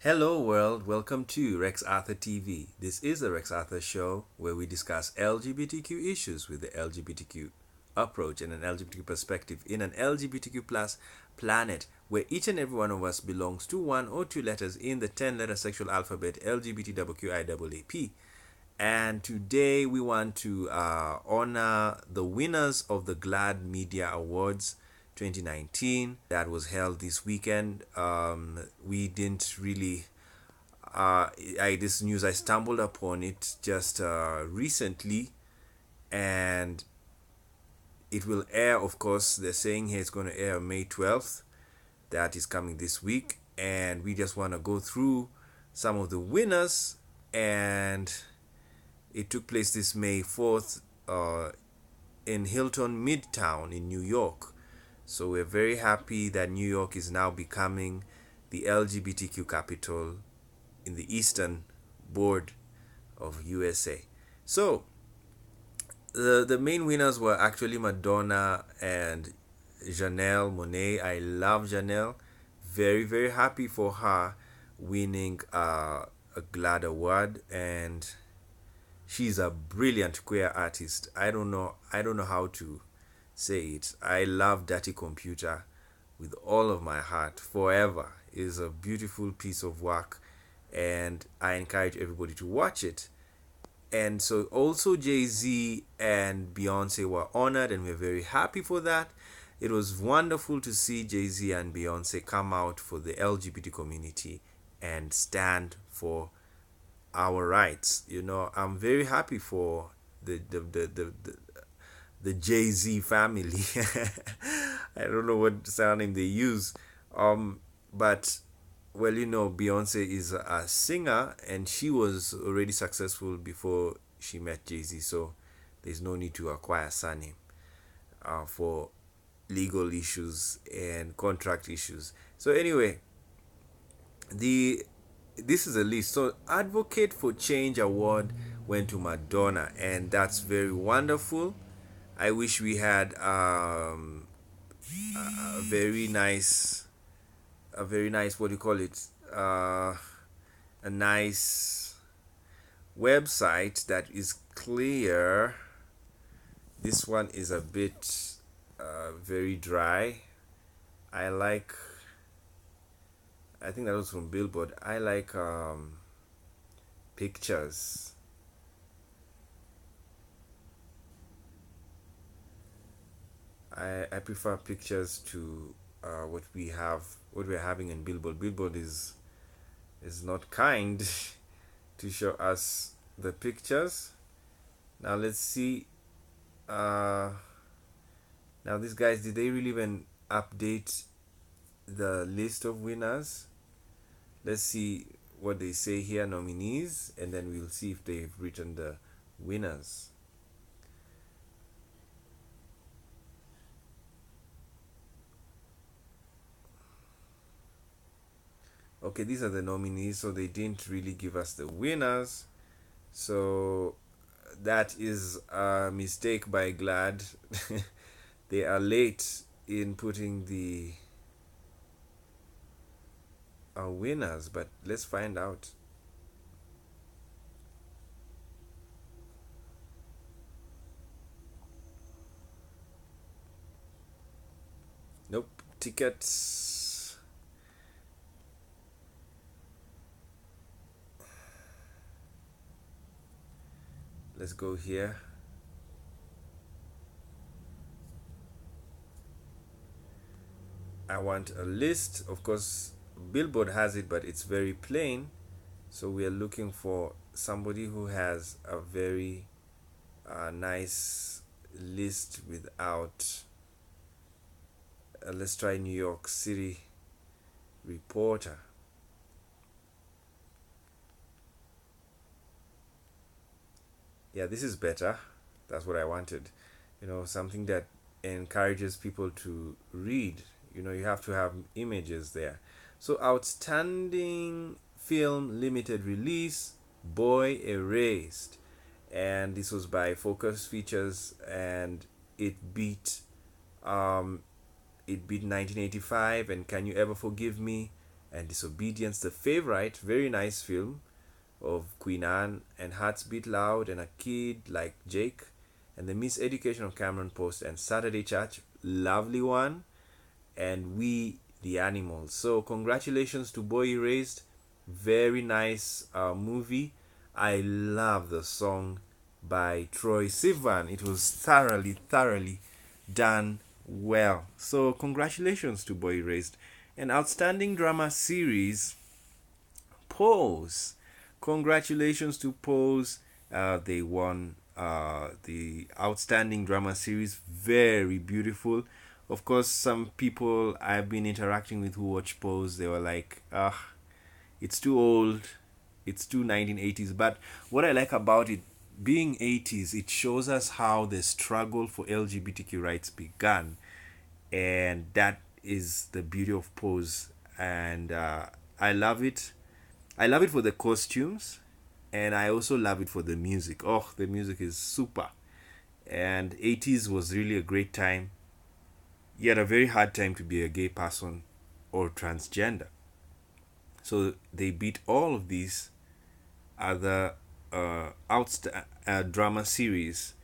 Hello, world. Welcome to Rex Arthur TV. This is the Rex Arthur Show where we discuss LGBTQ issues with the LGBTQ approach and an LGBTQ perspective in an LGBTQ plus planet where each and every one of us belongs to one or two letters in the 10-letter sexual alphabet LGBTQIAAP. And today we want to honor the winners of the Glaad Media Awards 2019 that was held this weekend. We didn't really this news, I stumbled upon it just recently, and it will air. Of course, they're saying here it's going to air May 12th. That is coming this week, and we just want to go through some of the winners. And it took place this May 4th in Hilton Midtown in New York. So we're very happy that New York is now becoming the LGBTQ capital in the Eastern Board of USA. So the main winners were actually Madonna and Janelle Monáe. I love Janelle. Very, very happy for her winning a Glaad Award, and she's a brilliant queer artist. I don't know how to say it. I love Dirty Computer with all of my heart. Forever is a beautiful piece of work, and I encourage everybody to watch it. And so also Jay-Z and Beyonce were honored, and we're very happy for that. It was wonderful to see Jay-Z and Beyonce come out for the LGBT community and stand for our rights. I'm very happy for the Jay-Z family. I don't know what surname they use. But well, Beyonce is a singer, and she was already successful before she met Jay-Z, so there's no need to acquire a surname for legal issues and contract issues. So anyway, the this is a list. So Advocate for Change Award went to Madonna, and that's very wonderful. I wish we had a very nice, what do you call it? A nice website that is clear. This one is a bit very dry. I like. I think that was from Billboard. I like pictures. I prefer pictures to what we're having in Billboard. Billboard is not kind to show us the pictures. Now let's see. Now these guys, did they really even update the list of winners? Let's see what they say here, nominees, and then we'll see if they've written the winners. Okay, these are the nominees, so they didn't really give us the winners. So that is a mistake by Glaad. They are late in putting the winners, but let's find out. Nope, tickets. Let's go here. I want a list. Of course, Billboard has it, but it's very plain. So we are looking for somebody who has a very nice list without. Let's try New York City Reporter. Yeah, this is better. That's what I wanted. Something that encourages people to read. You have to have images there. So, outstanding film limited release, Boy Erased. And this was by Focus Features, and it beat 1985 and Can You Ever Forgive Me and Disobedience. The Favorite, very nice film of Queen Anne, and Hearts Beat Loud, and A Kid Like Jake, and The Miseducation of Cameron Post, and Saturday Church, lovely one, and We the Animals. So congratulations to Boy Erased, very nice movie. I love the song by Troye Sivan. It was thoroughly done well. So congratulations to Boy Erased. An outstanding drama series, Pose. Congratulations to Pose. They won the outstanding drama series. Very beautiful. Of course, some people I've been interacting with who watch Pose, they were like, it's too old. It's too 1980s. But what I like about it, being 80s, it shows us how the struggle for LGBTQ rights began. And that is the beauty of Pose. And I love it. I love it for the costumes, and I also love it for the music. Oh, the music is super. And 80s was really a great time. You had a very hard time to be a gay person or transgender. So they beat all of these other drama series.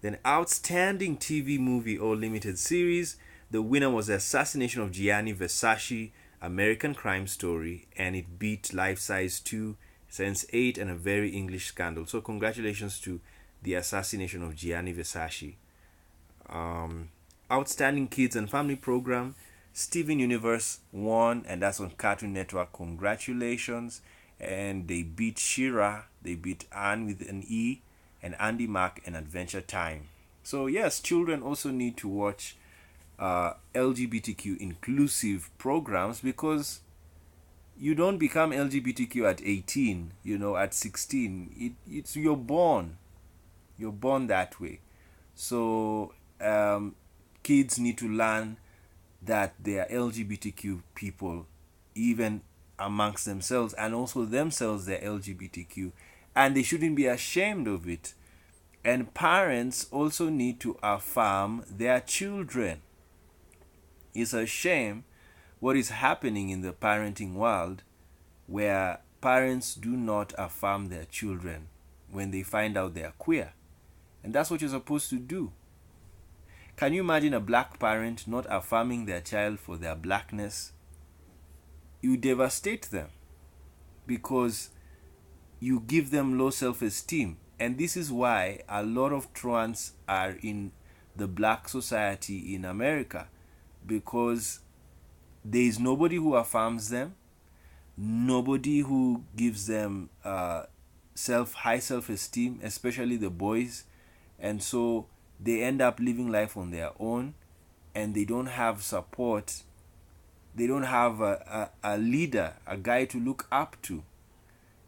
Then outstanding TV movie or limited series. The winner was The Assassination of Gianni Versace, American Crime Story, and it beat Life Size 2, Sense8, and A Very English Scandal. So congratulations to The Assassination of Gianni Versace. Outstanding Kids and Family Program, Steven Universe won, and that's on Cartoon Network. Congratulations. And they beat Shira, they beat Anne with an E, and Andy Mack and Adventure Time. So yes, children also need to watch LGBTQ inclusive programs, because you don't become LGBTQ at 18, at 16. It's you're born that way. So kids need to learn that they are LGBTQ people, even amongst themselves, and also themselves they're LGBTQ, and they shouldn't be ashamed of it. And parents also need to affirm their children. It's a shame what is happening in the parenting world, where parents do not affirm their children when they find out they are queer. And that's what you're supposed to do. Can you imagine a black parent not affirming their child for their blackness? You devastate them, because you give them low self-esteem. And this is why a lot of trans are in the black society in America, because there is nobody who affirms them, nobody who gives them high self-esteem, especially the boys. And so they end up living life on their own, and they don't have support. They don't have a leader, a guy to look up to.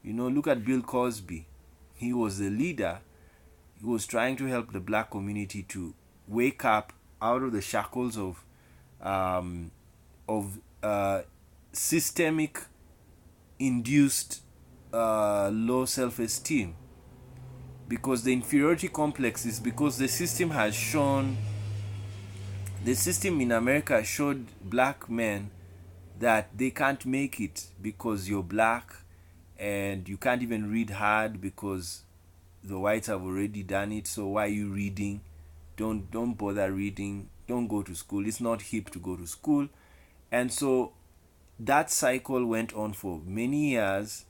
Look at Bill Cosby. He was the leader. He was trying to help the black community to wake up out of the shackles of systemic induced low self-esteem, because the inferiority complex is because the system in America showed black men that they can't make it because you're black, and you can't even read hard because the whites have already done it. So why are you reading? Don't bother reading. Don't go to school. It's not hip to go to school. And so that cycle went on for many years,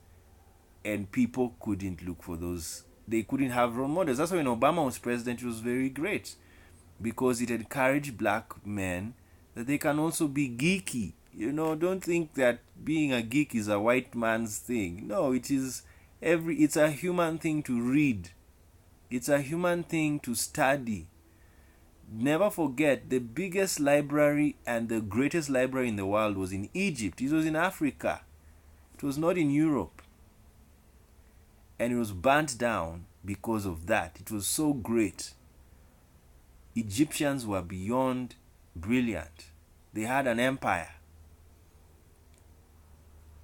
and people couldn't look for those. They couldn't have role models. That's why when Obama was president, it was very great, because it encouraged black men that they can also be geeky. Don't think that being a geek is a white man's thing. No, it's a human thing to read. It's a human thing to study. Never forget, the biggest library and the greatest library in the world was in Egypt. It was in Africa. It was not in Europe. And it was burnt down because of that. It was so great. Egyptians were beyond brilliant. They had an empire.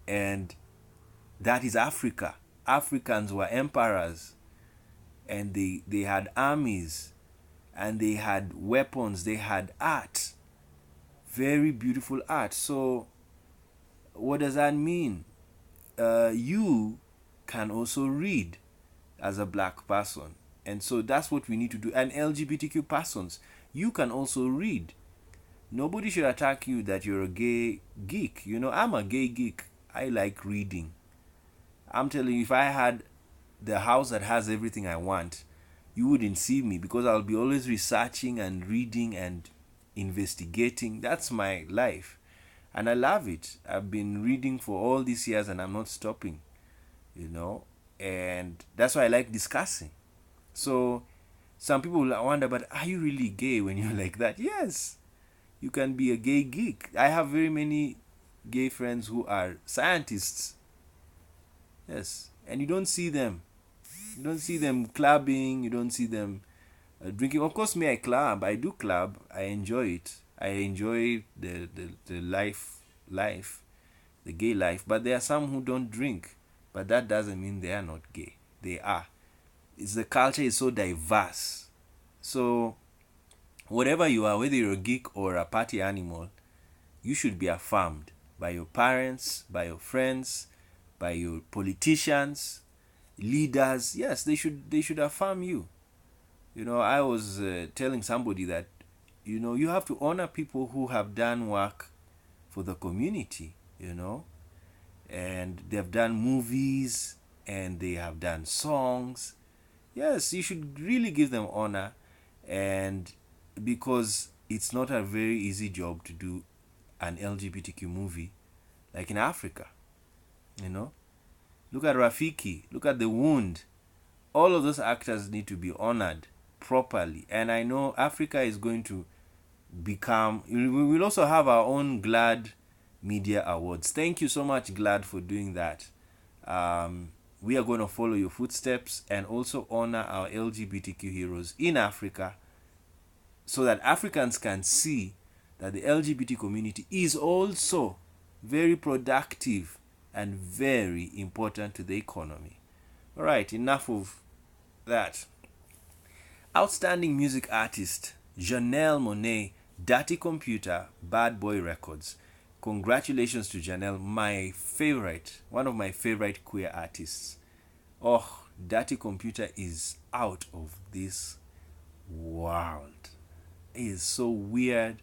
And that is Africa. Africans were emperors, and they had armies, and they had weapons, they had art, very beautiful art. So what does that mean? You can also read as a black person. And so that's what we need to do. And LGBTQ persons, you can also read. Nobody should attack you that you're a gay geek. You know, I'm a gay geek. I like reading. I'm telling you, if I had the house that has everything I want, you wouldn't see me because I'll be always researching and reading and investigating. That's my life. And I love it. I've been reading for all these years and I'm not stopping, you know. And that's why I like discussing. So some people will wonder, but are you really gay when you're like that? Yes, you can be a gay geek. I have very many gay friends who are scientists. Yes, and you don't see them. You don't see them clubbing. You don't see them drinking. Of course, me, I club. I do club. I enjoy it. I enjoy the life, the gay life. But there are some who don't drink. But that doesn't mean they are not gay. They are. It's the culture is so diverse. So whatever you are, whether you're a geek or a party animal, you should be affirmed by your parents, by your friends, by your politicians, leaders. Yes, they should affirm you. You know, I was telling somebody that, you know, you have to honor people who have done work for the community, you know, and they've done movies and they have done songs. Yes, you should really give them honor, and because it's not a very easy job to do an LGBTQ movie like in Africa, you know. Look at Rafiki, look at The Wound. All of those actors need to be honored properly. And I know Africa is going to become, we will also have our own Glaad Media Awards. Thank you so much, Glaad, for doing that. We are going to follow your footsteps and also honor our LGBTQ heroes in Africa so that Africans can see that the LGBT community is also very productive and very important to the economy. All right, enough of that. Outstanding music artist Janelle Monáe, Dirty Computer, Bad Boy Records. Congratulations to Janelle, my favorite, one of my favorite queer artists. Oh, Dirty Computer is out of this world. It is so weird.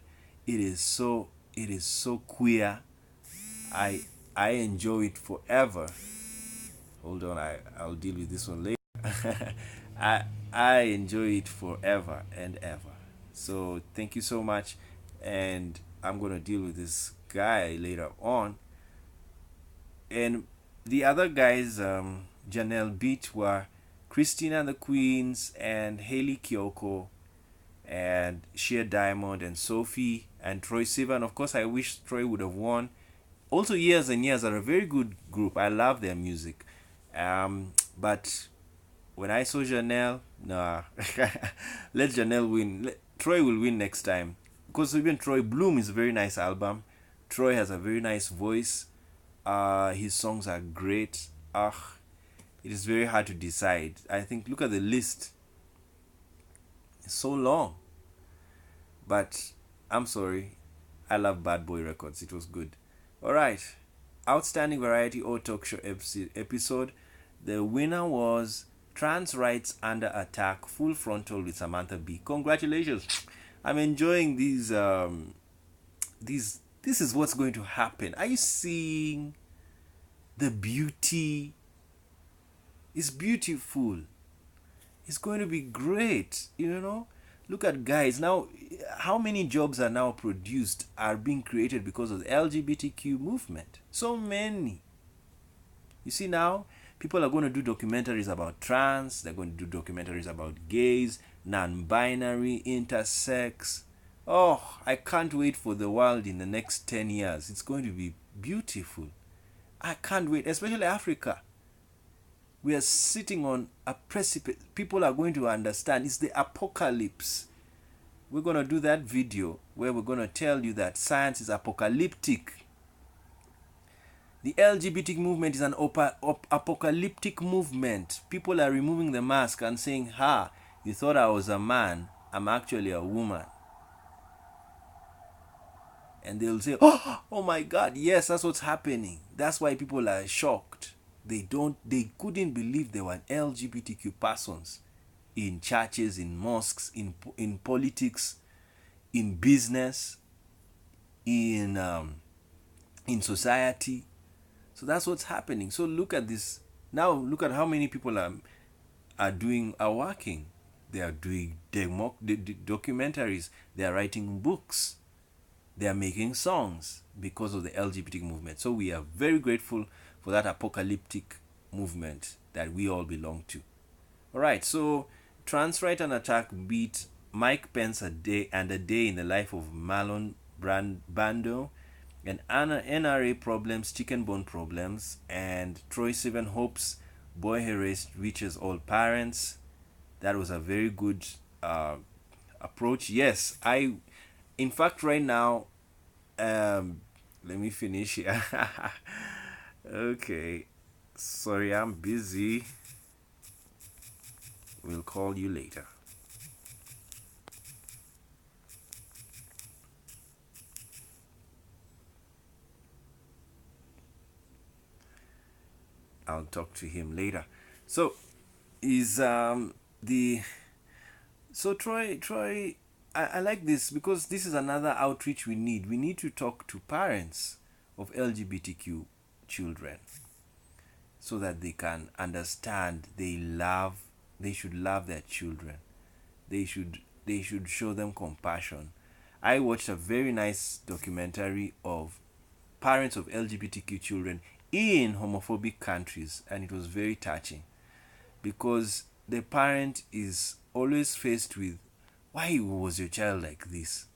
It is so queer. I enjoy it forever. Hold on, I'll deal with this one later. I enjoy it forever and ever. So thank you so much, and I'm gonna deal with this guy later on. And the other guys, Janelle beat were Christina and the Queens and Haley Kiyoko and Sheer Diamond and Sophie and Troy Sivan. Of course, I wish Troy would have won. Also, Years and Years are a very good group. I love their music. But when I saw Janelle, nah, let Janelle win. Troy will win next time. Because even Troy, Bloom is a very nice album. Troy has a very nice voice. His songs are great. It is very hard to decide. I think, look at the list. It's so long. But I'm sorry. I love Bad Boy Records. It was good. Alright. Outstanding Variety or Talk Show episode. The winner was Trans Rights Under Attack Full Frontal with Samantha B. Congratulations. I'm enjoying these this is what's going to happen. Are you seeing the beauty? It's beautiful. It's going to be great, you know. Look at guys now. How many jobs are now produced are being created because of the LGBTQ movement? So many. You see now, people are going to do documentaries about trans. They're going to do documentaries about gays, non-binary, intersex. Oh, I can't wait for the world in the next 10 years. It's going to be beautiful. I can't wait, especially Africa. We are sitting on a precipice. People are going to understand. It's the apocalypse. We're going to do that video where we're going to tell you that science is apocalyptic. The LGBT movement is an apocalyptic movement. People are removing the mask and saying, "Ha, you thought I was a man. I'm actually a woman." And they'll say, oh my God, yes, that's what's happening. That's why people are shocked. They couldn't believe there were LGBTQ persons in churches, in mosques, in politics, in business, in society. So that's what's happening. So look at this. Now look at how many people are working. They are doing documentaries. They are writing books. They are making songs because of the LGBT movement. So we are very grateful for that apocalyptic movement that we all belong to. All right. So trans right and attack beat Mike Pence a day in the life of Marlon Brando, and NRA problems, chicken bone problems, and Troy Sivan hopes boy he raised reaches all parents. That was a very good approach. Yes, in fact, right now, let me finish here. Okay, sorry, I'm busy. We'll call you later. I'll talk to him later. So is the so Troy I like this because this is another outreach we need. We need to talk to parents of LGBTQ children so that they can understand they should love their children. They should show them compassion. I watched a very nice documentary of parents of LGBTQ children in homophobic countries, and it was very touching because the parent is always faced with, why was your child like this?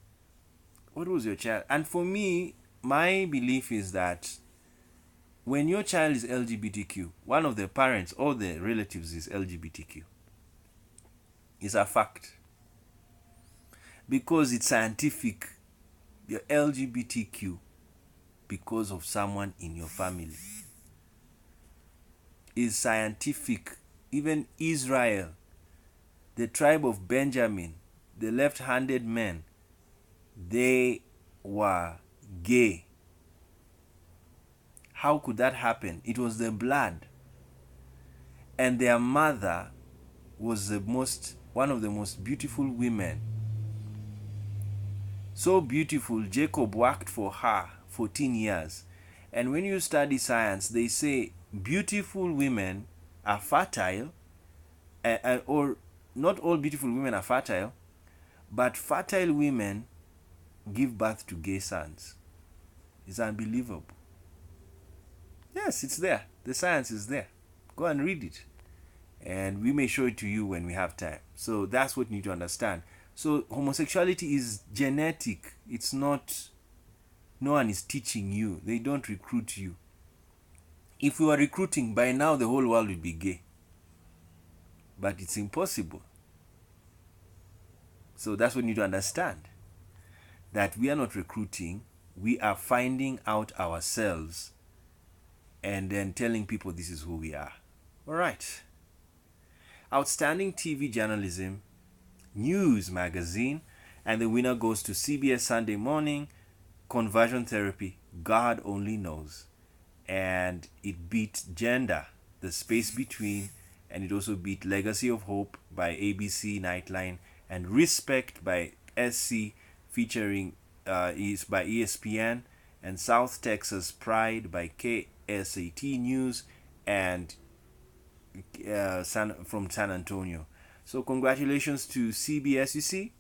What was your child? And for me, my belief is that when your child is LGBTQ, one of the parents or the relatives is LGBTQ. It's a fact. Because it's scientific. You're LGBTQ because of someone in your family. Is scientific. Even Israel, the tribe of Benjamin, the left-handed men, they were gay. How could that happen? It was the blood. And their mother was one of the most beautiful women. So beautiful, Jacob worked for her 14 years. And when you study science, they say beautiful women are fertile, or not all beautiful women are fertile, but fertile women give birth to gay sons. It's unbelievable. Yes, it's there. The science is there. Go and read it. And we may show it to you when we have time. So that's what you need to understand. So homosexuality is genetic. It's not, no one is teaching you. They don't recruit you. If we were recruiting, by now the whole world would be gay. But it's impossible. So that's what you need to understand. That we are not recruiting. We are finding out ourselves and then telling people this is who we are. All right. Outstanding TV journalism, news magazine, and the winner goes to CBS Sunday Morning. Conversion therapy, God only knows. And it beat Gender, The Space Between, and it also beat Legacy of Hope by ABC Nightline, and Respect by SC featuring is by ESPN, and South Texas Pride by KSAT News and from San Antonio. So congratulations to CBS. You see,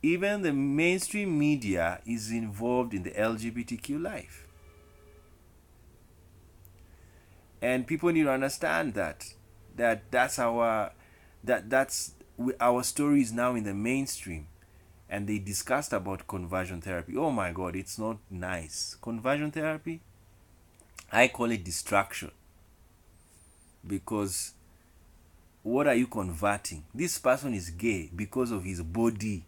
even the mainstream media is involved in the LGBTQ life. And people need to understand that's our story is now in the mainstream. And they discussed about conversion therapy. Oh my God, it's not nice. Conversion therapy, I call it distraction. Because what are you converting? This person is gay because of his body.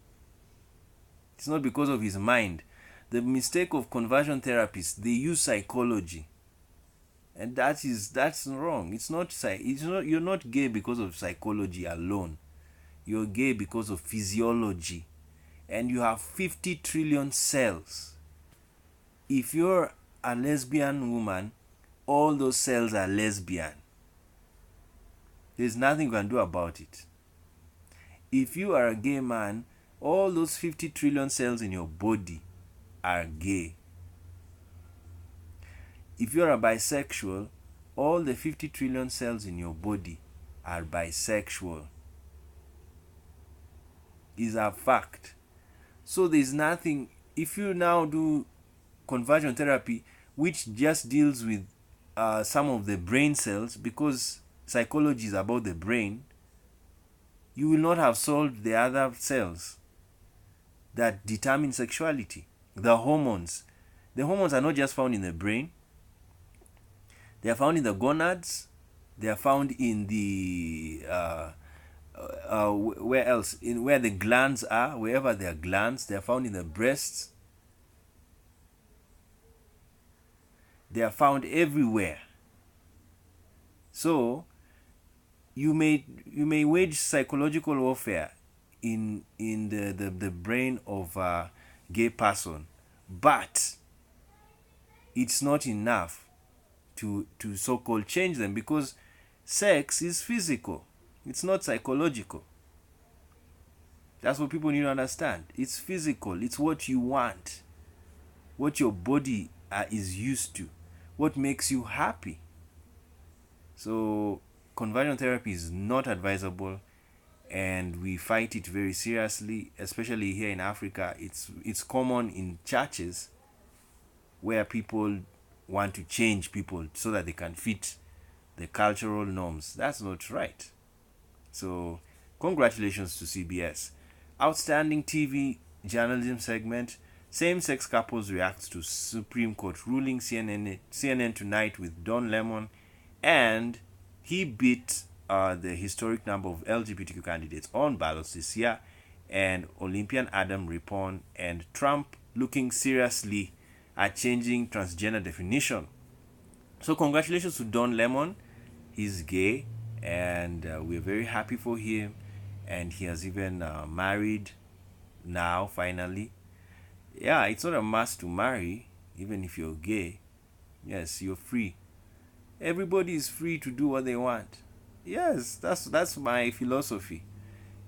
It's not because of his mind. The mistake of conversion therapists, they use psychology. And that's wrong. It's not you're not gay because of psychology alone. You're gay because of physiology. And you have 50 trillion cells If you're a lesbian woman, all those cells are lesbian. There's nothing you can do about it. If you are a gay man, all those 50 trillion cells in your body are gay. If you're a bisexual, all the 50 trillion cells in your body are bisexual. Is a fact. So there's nothing. If you now do conversion therapy, which just deals with some of the brain cells, because psychology is about the brain, you will not have solved the other cells that determine sexuality. The hormones. The hormones are not just found in the brain. They are found in the gonads. They are found in the where else? In where the glands are, wherever there are glands, they are found in the breasts. They are found everywhere. So you may wage psychological warfare in the brain of a gay person, but it's not enough to so-called change them, because sex is physical. It's not psychological. That's what people need to understand. It's physical. It's what you want, what your body is used to, what makes you happy. So conversion therapy is not advisable, and we fight it very seriously, especially here in Africa. It's common in churches where people want to change people so that they can fit the cultural norms. That's not right. So congratulations to CBS. Outstanding TV journalism segment. Same-sex couples reacts to Supreme Court ruling. CNN Tonight with Don Lemon, and he beat the historic number of LGBTQ candidates on ballots this year, and Olympian Adam Rippon and Trump looking seriously at changing transgender definition. So congratulations to Don Lemon. He's gay, and we're very happy for him, and he has even married now, finally. Yeah, it's not a must to marry, even if you're gay. Yes, you're free. Everybody is free to do what they want. Yes, that's my philosophy.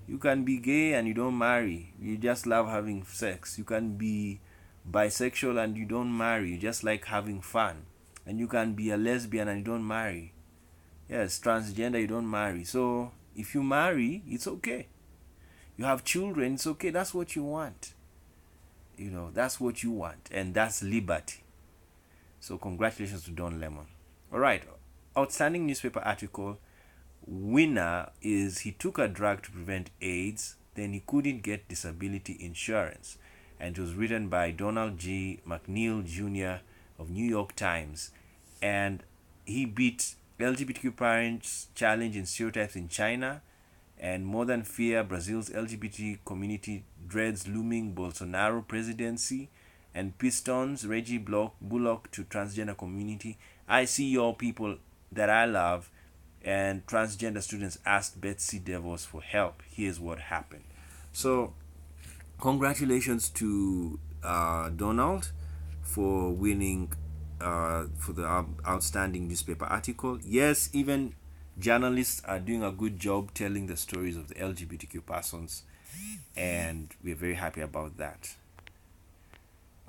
You can be gay and you don't marry. You just love having sex. You can be bisexual and you don't marry. You just like having fun. And you can be a lesbian and you don't marry. Yes, transgender, you don't marry. So if you marry, it's okay. You have children, it's okay. That's what you want. That's what you want. And that's liberty. So congratulations to Don Lemon. All right. Outstanding newspaper article. Winner is he took a drug to prevent AIDS, then he couldn't get disability insurance. And it was written by Donald G. McNeil Jr. of New York Times. And he beat LGBTQ parents challenge in stereotypes in China, and More Than Fear, Brazil's LGBT community dreads looming Bolsonaro presidency, and Pistons, Reggie Bullock to transgender community. I see your people that I love, and transgender students asked Betsy DeVos for help. Here's what happened. So congratulations to Donald for winning for the outstanding newspaper article. Yes, even journalists are doing a good job telling the stories of the LGBTQ persons, and we're very happy about that.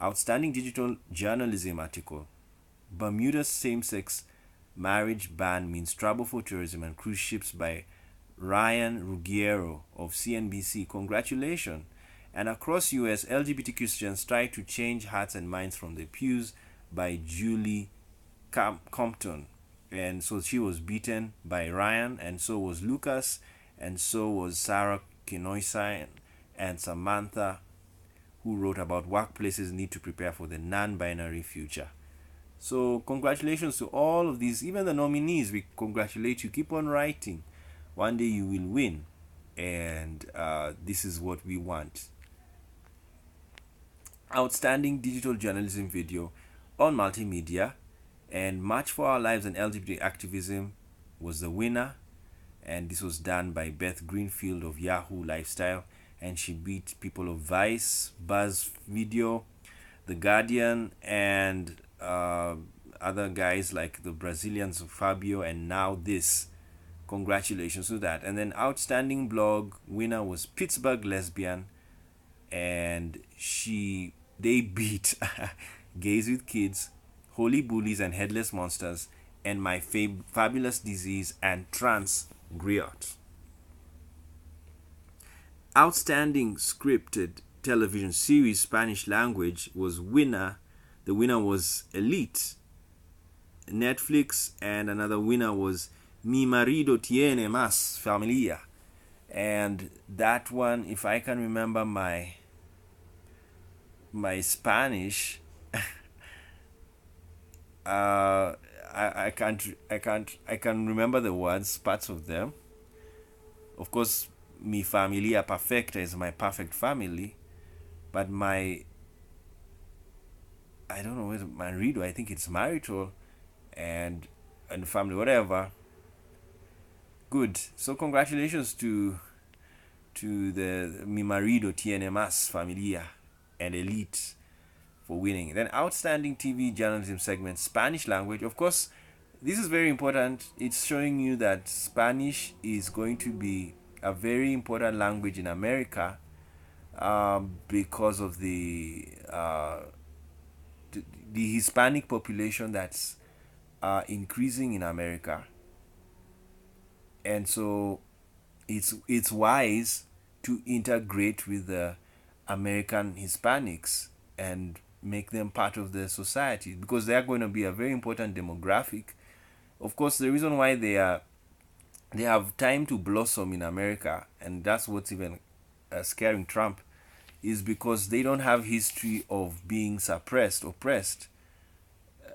Outstanding digital journalism article. Bermuda's same-sex marriage ban means trouble for tourism and cruise ships by Ryan Ruggiero of CNBC. Congratulations. And across US, LGBT Christians try to change hearts and minds from the pews by Julie Compton. And so she was beaten by Ryan, and so was Lucas, and so was Sarah Kenoisai and Samantha, who wrote about workplaces need to prepare for the non-binary future. So congratulations to all of these, even the nominees. We congratulate you. Keep on writing. One day you will win, and this is what we want. Outstanding digital journalism video on multimedia, and March for Our Lives and LGBT Activism was the winner, and this was done by Beth Greenfield of Yahoo Lifestyle, and she beat people of Vice, Buzz Video, The Guardian, and other guys like the Brazilians Fabio, and now this. Congratulations to that. And then outstanding blog winner was Pittsburgh Lesbian, and they beat Gays with Kids, Holy Bullies and Headless Monsters, and My Fabulous Disease and Trans Griot. Outstanding scripted television series Spanish language was winner. The winner was Elite, Netflix, and another winner was Mi Marido Tiene Más Familia. And that one, if I can remember my Spanish, I can remember the words, parts of them. Of course, Mi Familia Perfecta is my perfect family, but I don't know whether marido, I think it's marital, and family, whatever. Good. So congratulations to the Mi Marido Tiene Más Familia and Elite for winning. Then outstanding TV journalism segment, Spanish language. Of course, this is very important. It's showing you that Spanish is going to be a very important language in America, because of the Hispanic population that's increasing in America. And so it's wise to integrate with the American Hispanics and make them part of the society, because they are going to be a very important demographic. Of course, the reason why they have time to blossom in America, and that's what's even scaring Trump, is because they don't have history of being oppressed,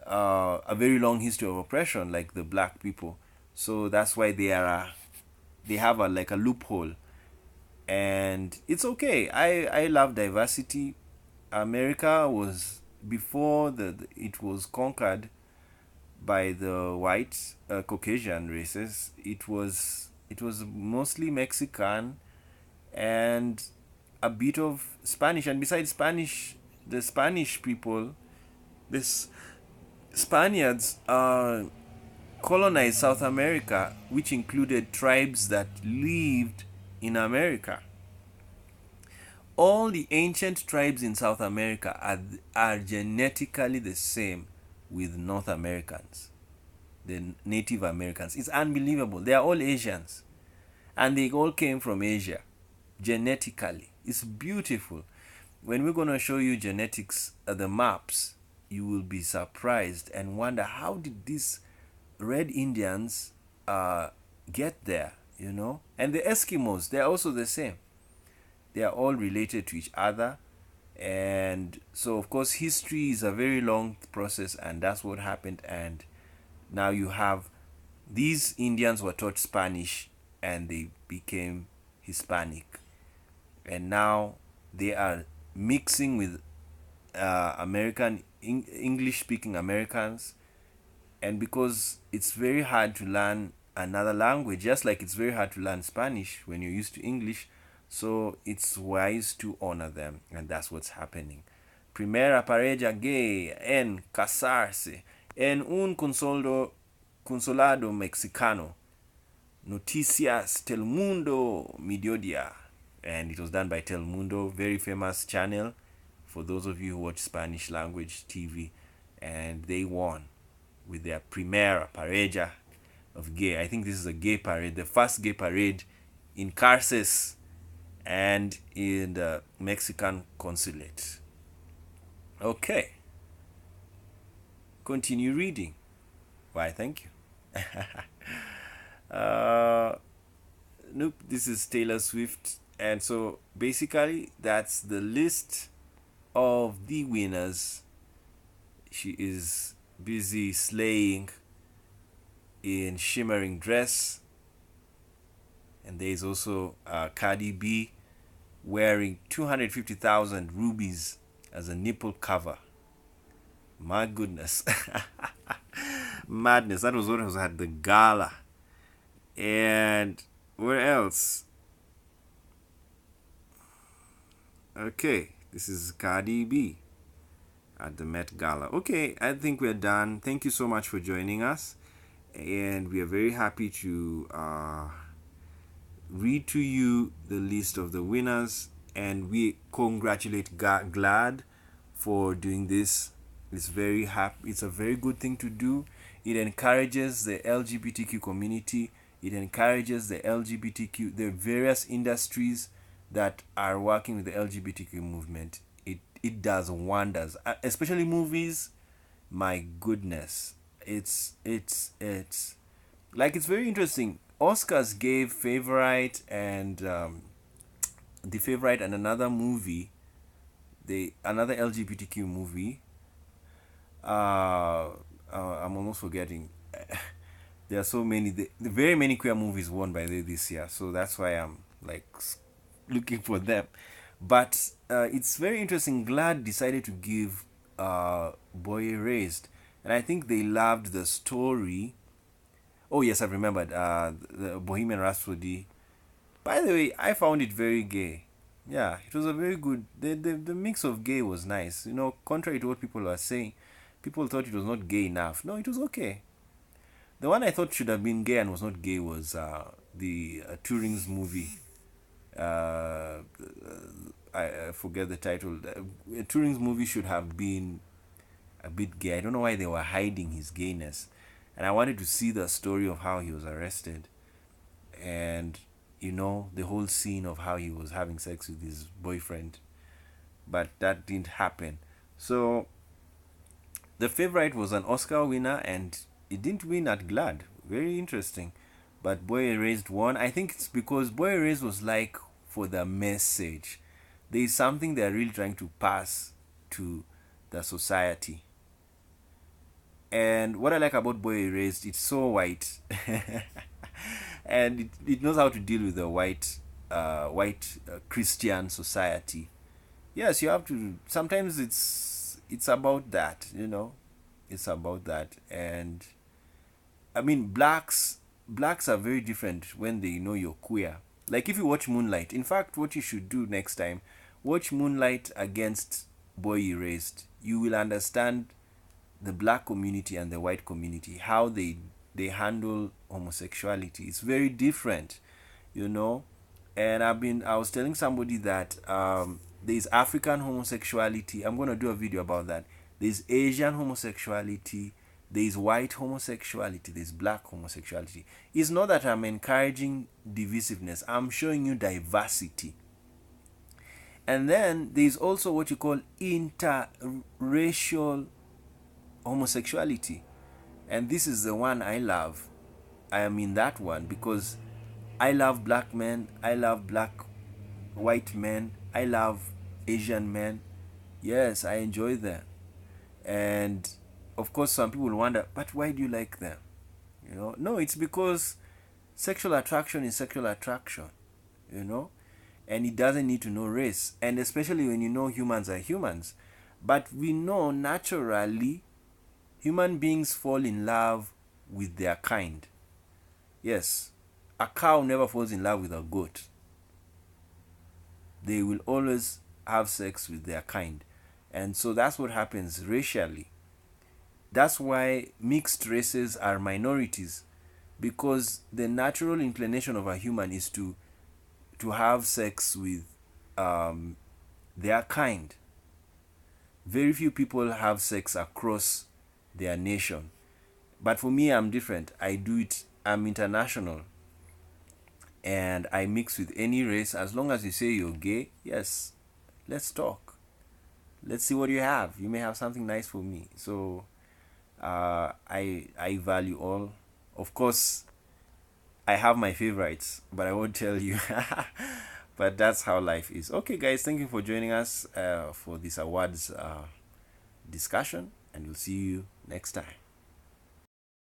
a very long history of oppression like the black people. So that's why they have a loophole, and it's okay. I love diversity. America was, before it was conquered by the white Caucasian races, it was mostly Mexican and a bit of Spanish. And besides Spanish, the Spanish people, this Spaniards colonized South America, which included tribes that lived in America. All the ancient tribes in South America are genetically the same with North Americans, the Native Americans. It's unbelievable. They are all Asians, and they all came from Asia genetically. It's beautiful. When we're going to show you genetics, the maps, you will be surprised and wonder, how did these red Indians get there, And the Eskimos, they're also the same. They are all related to each other. And so, of course, history is a very long process, and that's what happened. And now you have these Indians were taught Spanish and they became Hispanic. And now they are mixing with English-speaking Americans. And because it's very hard to learn another language, just like it's very hard to learn Spanish when you're used to English, so it's wise to honor them, and that's what's happening. Primera pareja gay en casarse en un consulado mexicano. Noticias Telemundo Mediodía. And it was done by Telemundo, very famous channel for those of you who watch Spanish language TV. And they won with their Primera Pareja of gay. I think this is a gay parade, the first gay parade in Carces and in the Mexican consulate. Okay. Continue reading. Why, thank you. Nope, this is Taylor Swift. And so basically that's the list of the winners. She is busy slaying in shimmering dress. And there is also Cardi B wearing 250,000 rubies as a nipple cover. My goodness. Madness. That was what was at the gala. And where else? Okay, this is Cardi B. at the Met Gala. Okay, I think we're done. Thank you so much for joining us, and we are very happy to read to you the list of the winners, and we congratulate Glad for doing this. It's very happy. It's a very good thing to do. It encourages the LGBTQ community. It encourages the LGBTQ, the various industries that are working with the LGBTQ movement. It does wonders, especially movies. My goodness, it's like, it's very interesting. Oscars gave Favorite and The Favorite and another movie, another LGBTQ movie. I'm almost forgetting. There are so many. The very many queer movies won by this year, so that's why I'm like looking for them. But it's very interesting. Glad decided to give Boy Erased, and I think they loved the story. Oh yes, I remembered. The Bohemian Rhapsody. By the way, I found it very gay. Yeah, it was a very good. The mix of gay was nice. You know, contrary to what people were saying, people thought it was not gay enough. No, it was okay. The one I thought should have been gay and was not gay was the Turing's movie. Uh, I forget the title. Turing's movie should have been a bit gay. I don't know why they were hiding his gayness. And I wanted to see the story of how he was arrested, and the whole scene of how he was having sex with his boyfriend. But that didn't happen. So The Favorite was an Oscar winner, and it didn't win at Glad. Very interesting. But Boy Erased won. I think it's because Boy Erased was like for the message. There is something they're really trying to pass to the society. And what I like about Boy Erased, it's so white. And it knows how to deal with the white Christian society. Yes, you have to. Sometimes it's about that. It's about that. And I mean, blacks are very different when they know you're queer. Like if you watch Moonlight. In fact, what you should do next time, watch Moonlight against Boy Erased. You will understand the black community and the white community, how they handle homosexuality. It's very different, you know. And I was telling somebody that there's African homosexuality. I'm going to do a video about that. There's Asian homosexuality, there's white homosexuality, there's black homosexuality. It's not that I'm encouraging divisiveness, I'm showing you diversity. And then there's also what you call interracial homosexuality. And this is the one I love. I am in that one because I love black men, I love white men, I love Asian men. Yes, I enjoy them. And of course, some people wonder, but why do you like them? No, it's because sexual attraction is sexual attraction, you know, and it doesn't need to know race. And especially when humans are humans. But we know naturally human beings fall in love with their kind. Yes, a cow never falls in love with a goat. They will always have sex with their kind. And so that's what happens racially. That's why mixed races are minorities, because the natural inclination of a human is to have sex with their kind. Very few people have sex across their nation. But for me, I'm different. I do it. I'm international. And I mix with any race. As long as you say you're gay, yes, let's talk. Let's see what you have. You may have something nice for me. So I value all. Of course, I have my favorites, but I won't tell you. But that's how life is. Okay, guys, thank you for joining us for this awards discussion, and we'll see you next time.